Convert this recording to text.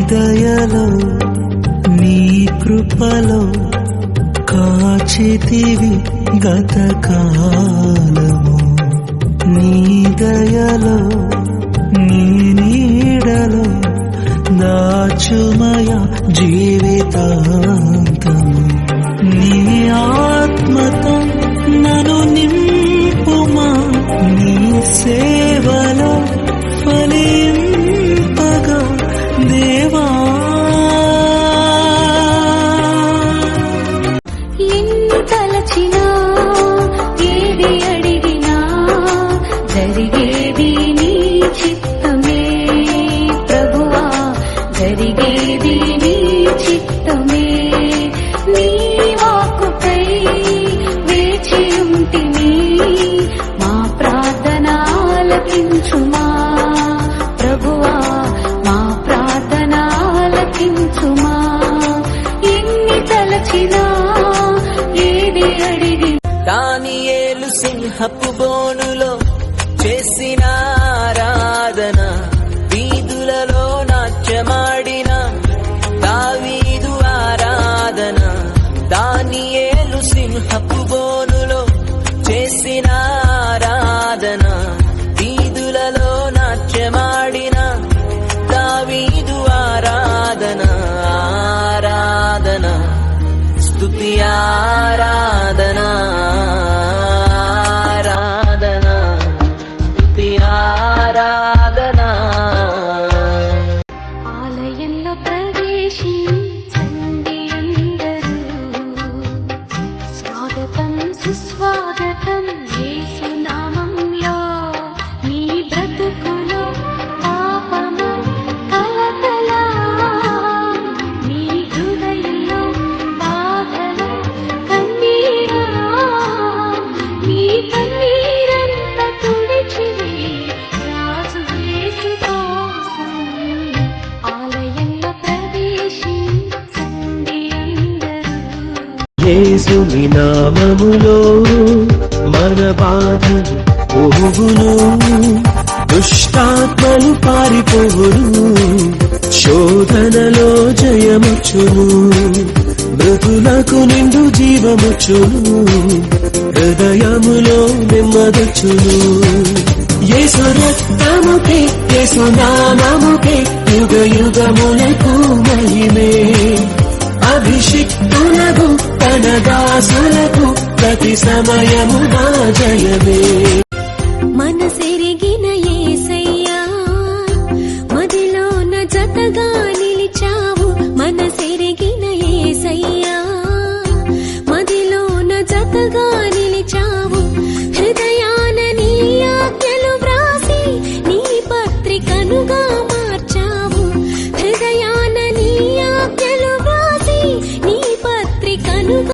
దయలో నీ కృపలో కాచితివి గతకాలము నీ దయలో నీ నీడలో దాచుమయ జీవితాంతము నీ ఆత్మతో నన్ను నింపుమా నీ సేవలో ఫలింపగా దేవా ఎన్ని తలచినా ఏది అడిగినా జరిగేది నీ చిత్తమే ప్రభువా జరిగేది నీ చిత్తమే నీ వాక్కుపై వేచి ఉంటిని మా ప్రార్థన ఆలకించుమా ప్రభువా మా ప్రార్థన ఆలకించుమా ఎన్ని తలచినా ఏది అడిగి దానియేలు సింహపు బోనులో చేసిన ఆరాధన వీధులలో నాట్యమాడిన దావీదు ఆరాధన దానియేలు సింహపు బోనులో చేసిన ఆరాధన వీధులలో నాట్యమాడిన దావీదు ఆరాధన ఆరాధన స్తుతి ఆరాధన ఆరాధన స్తుతి ఆరాధన ఆలయంలో ప్రవేశించండి అందరూ స్వాగతం సుస్వాగతం యేసు నామంలో మీ బ్రతుకులో పాపము కలతల మీ హృదయంలో బాధలు కన్నీరా మీ కన్నీరంత తుడిచివే రాజు యేసు కోసం ఆలయంలో ప్రవేశించండి అందరూ యేసుని నామములో మన బాధలు పోవును దుష్టాత్మలు పారిపోవును శోధనలో జయముచ్చును మృతులకు నిండు జీవముచ్చును హృదయములో నెమ్మదొచ్చును యేసు రక్తముకే యేసు నామముకే యుగ యుగములకు మహిమే అభిషిక్తులకు తన దాసులకు ప్రతి సమయము నా జయమే